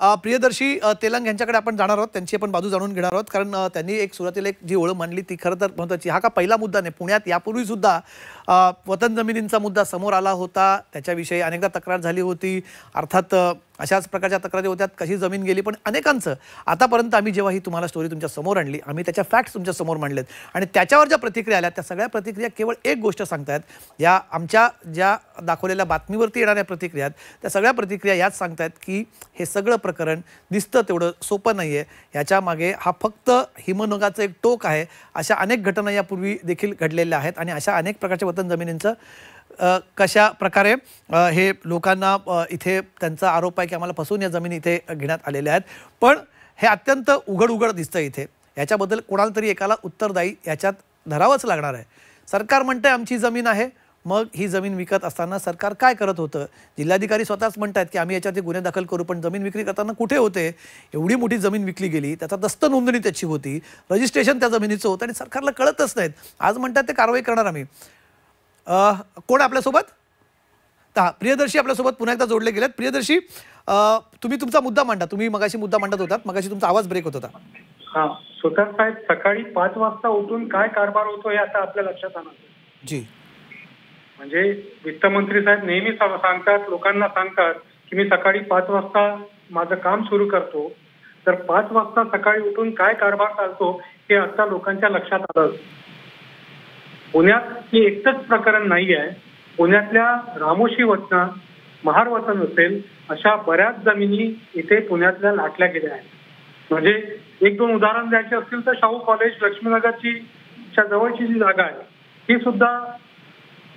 प्रियदर्शी तेलंग यांच्याकडे आपण जाणार आहोत, त्यांची आपण बाजू जाणून घेणार आहोत, कारण त्यांनी एक सुरुवातीला एक जी ओळख मांडली ती खरं तर महत्त्वाची. हा का पहिला मुद्दा नाही, पुण्यात यापूर्वी सुद्धा वतन जमिनींचा मुद्दा समोर आला होता, त्याच्याविषयी अनेकदा तक्रार झाली होती. अर्थात अशाच प्रकारच्या तक्रारी होत्या, कशी जमीन गेली, पण अनेकांचं आतापर्यंत आम्ही जेव्हा ही तुम्हाला स्टोरी तुमच्या समोर आणली, आम्ही त्याच्या फॅक्ट्स तुमच्या समोर मांडलेत आणि त्याच्यावर ज्या प्रतिक्रिया आल्या त्या सगळ्या प्रतिक्रिया केवळ एक गोष्ट सांगतायत. या आमच्या ज्या दाखवलेल्या बातमीवरती येणाऱ्या प्रतिक्रिया त्या सगळ्या प्रतिक्रिया याच सांगतायत की हे सगळं प्रकरण दिसतं तेवढं सोपं नाही आहे, ह्याच्या मागे हा फक्त हिमनगाचं एक टोक आहे. अशा अनेक घटना यापूर्वी देखील घडलेल्या आहेत आणि अशा अनेक प्रकारच्या वतन जमिनींचं कशा प्रकारे हे लोकांना इथे त्यांचा आरोप आहे की आम्हाला फसवून या जमिनी इथे घेण्यात आलेल्या आहेत. पण हे अत्यंत उघड दिसतं इथे. याच्याबद्दल कोणाला तरी एकाला उत्तरदायी याच्यात धरावंच लागणार आहे. सरकार म्हणतंय आमची जमीन आहे, मग ही जमीन विकत असताना सरकार काय करत होतं? जिल्हाधिकारी स्वतःच म्हणतात की आम्ही याच्यावरती गुन्हे दाखल करू, पण जमीन विक्री करताना कुठे होते? एवढी मोठी जमीन विकली गेली, त्याचा दस्त नोंदणी त्याची होती, रजिस्ट्रेशन त्या जमिनीचं होतं आणि सरकारला कळतच नाहीत. आज म्हणतात ते कारवाई करणार आम्ही. कोण आपल्यासोबत? प्रियदर्शी आपल्यासोबत पुन्हा एकदा जोडले गेलेत. प्रियदर्शी, तुम्ही तुमचा मुद्दा मांडा. तुम्ही मगाशी मुद्दा मांडत होतात, मगाशी तुमचा आवाज ब्रेक होत होता. हा, सुतार साहेब, सकाळी 5 वाजता उठून काय कारभार होतो हे आता आपल्या लक्षात आलं. जी, म्हणजे वित्तमंत्री साहेब नेहमी सांगतात, लोकांना सांगतात की मी सकाळी 5 वाजता माझं काम सुरू करतो. तर 5 वाजता सकाळी उठून काय कारभार चालतो हे आता लोकांच्या लक्षात आलं. पुण्यात हे एकच प्रकरण नाही आहे. पुण्यातल्या रामोशी वतना, महार वतन असेल, अशा बऱ्याच जमिनी इथे पुण्यातल्या लाटल्या गेल्या आहेत. म्हणजे 1-2 उदाहरण द्यायचे असतील तर शाहू कॉलेज, लक्ष्मीनगरची जवळची जी जागा आहे ही सुद्धा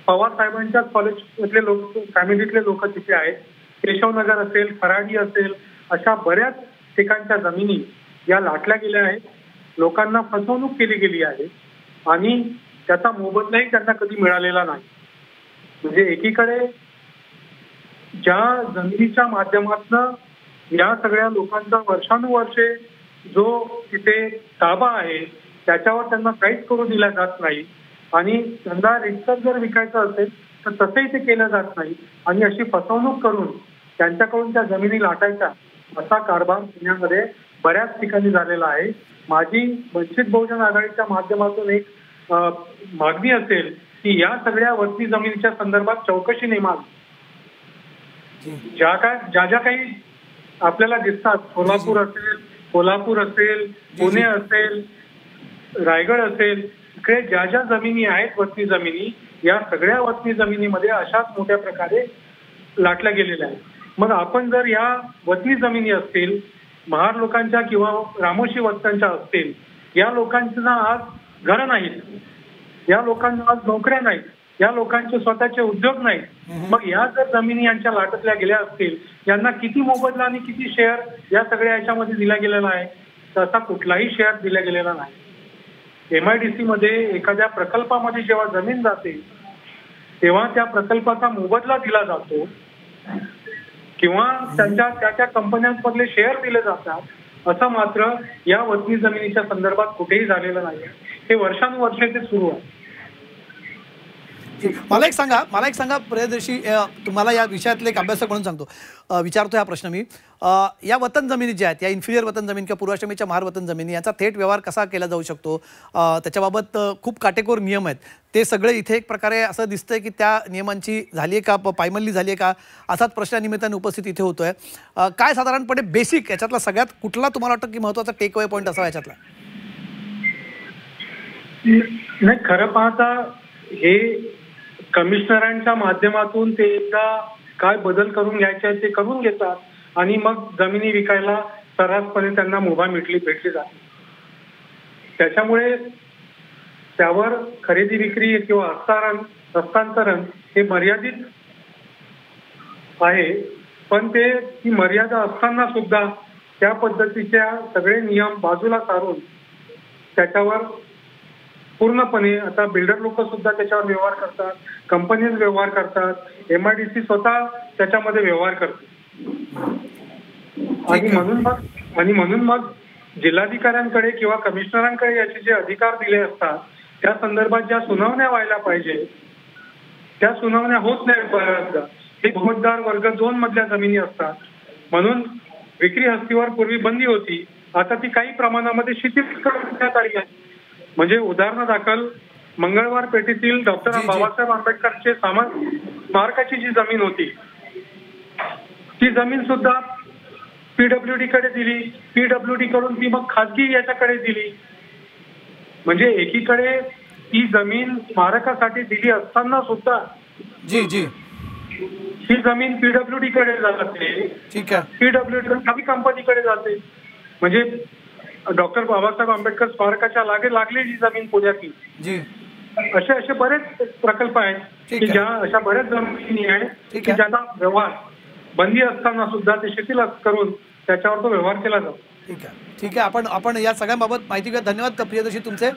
पवार साहेबांच्याच कॉलेजमधले लोक, फॅमिलीतले लोक तिथे आहेत. केशवनगर असेल, खराडी असेल, अशा बऱ्याच ठिकाणच्या जमिनी या लाटल्या गेल्या आहेत. लोकांना फसवणूक केली गेली आहे आणि त्याचा मोबदलाही त्यांना कधी मिळालेला नाही. म्हणजे एकीकडे ज्या जमिनीच्या माध्यमातून या सगळ्या लोकांचा वर्षानुवर्षे जो तिथे ताबा आहे त्याच्यावर त्यांना काहीच करू दिला जात नाही आणि त्यांना रितसर जर विकायचं असेल तर तसंही ते केलं जात नाही आणि अशी फसवणूक करून त्यांच्याकडून त्या जमिनी लाटायच्या असा कारभार पुण्यामध्ये बऱ्याच ठिकाणी झालेला आहे. माझी वंचित बहुजन आघाडीच्या माध्यमातून एक मागणी असेल की या सगळ्या वस्ती जमिनीच्या संदर्भात चौकशी नेमावी. ज्या काही आपल्याला दिसतात, कोल्हापूर असेल, पुणे असेल, रायगड असेल, इकडे ज्या जमिनी आहेत वस्ती जमिनी, या सगळ्या वस्ती जमिनीमध्ये अशाच मोठ्या प्रकारे लाटल्या गेलेल्या आहेत. मग आपण जर या वस्ती जमिनी असतील, महार लोकांच्या किंवा रामोशी वस्त्यांच्या असतील, या लोकांना आज घरं नाहीत, या लोकांना आज नोकऱ्या नाहीत, या लोकांचे स्वतःचे उद्योग नाहीत. मग या जर जमिनी यांच्या लाटतल्या गेल्या असतील, यांना किती मोबदला आणि किती शेअर या सगळ्या याच्यामध्ये दिला गेलेला आहे? तसा कुठलाही शेअर दिला गेलेला नाही. MIDC मध्ये एखाद्या प्रकल्पामध्ये जेव्हा जमीन जाते तेव्हा त्या प्रकल्पाचा मोबदला दिला जातो किंवा त्या कंपन्यांमधले शेअर दिले जातात. असं मात्र या वतनी जमिनीच्या संदर्भात कुठेही झालेलं नाही. हे वर्षानुवर्षे ते सुरू आहे. मला एक सांगा प्रियदर्शी, तुम्हाला या विषयातले एक अभ्यासक म्हणून सांगतो, विचारतो हा प्रश्न मी. या वतन जमिनी ज्या आहेत, या इन्फिरियर वतन जमीन किंवा पूर्वाश्रमीच्या महार वतन जमिनी, याचा थेट व्यवहार कसा केला जाऊ शकतो? त्याच्याबाबत खूप काटेकोर नियम आहेत. ते सगळे इथे एक प्रकारे असं दिसतंय की त्या नियमांची झाली आहे का, पायमल्ली झाली आहे का, असाच प्रश्न निमित्ताने उपस्थित इथे होतोय. काय साधारणपणे बेसिक याच्यातला सगळ्यात कुठला तुम्हाला वाटतं की महत्त्वाचा टेक अवे पॉईंट असावा याच्यातला? नाही, खरं पाहता हे कमिशनरांच्या माध्यमातून ते एकदा काय बदल करून घ्यायचे ते करून घेतात आणि मग जमिनी विकायला सर्रासपणे त्यांना मुभा भेटली जाते. त्याच्यामुळे त्यावर खरेदी विक्री किंवा हस्तांतरण हे मर्यादित आहे. पण ती मर्यादा असताना सुद्धा त्या पद्धतीच्या सगळे नियम बाजूला सारून त्याच्यावर पूर्णपणे आता बिल्डर लोक सुद्धा त्याच्यावर व्यवहार करतात, कंपनीज व्यवहार करतात, MIDC स्वतः त्याच्यामध्ये व्यवहार करते. आणि म्हणून मग जिल्हाधिकाऱ्यांकडे किंवा कमिशनरांकडे याचे जे अधिकार दिले असतात त्या संदर्भात ज्या सुनावण्या व्हायला पाहिजे त्या सुनावण्या होत नाही बऱ्याचदा. हे भूमतदार वर्ग 2 मधल्या जमिनी असतात. म्हणून विक्री हस्तीवर पूर्वी बंदी होती, आता ती काही प्रमाणामध्ये शिथिल करण्यात आली आहे. म्हणजे उदाहरणादाखल मंगळवार पेठेतील डॉक्टर जी, जी. बाबासाहेब आंबेडकरचे स्मारकाची जी जमीन होती, ती जमीन सुद्धा पीडब्ल्यूडी कडे दिली. पीडब्ल्यूडी कडून ती मग खासगी याच्याकडे दिली. म्हणजे एकीकडे ती जमीन स्मारकासाठी दिली असताना सुद्धा जी जी ही जमीन पीडब्ल्यूडी कडे जाते. ठीक आहे. पीडब्ल्यूडी खाली कंपनीकडे जाते. म्हणजे डॉक्टर बाबासाहेब आंबेडकर स्मारकाच्या लागलेली जमीन पुण्यातली, जी असे बरेच प्रकल्प आहेत ठीक की आहे. ज्या अशा बऱ्याच जमिनी आहेत ठीक की आहे. ज्याचा व्यवहार बंदी असताना सुद्धा ते शिथिल करून त्याच्यावर तो व्यवहार केला जातो. ठीक आहे. ठीक आहे. आपण या सगळ्याबाबत माहिती घ्या. धन्यवाद प्रियदर्शी तुमचे.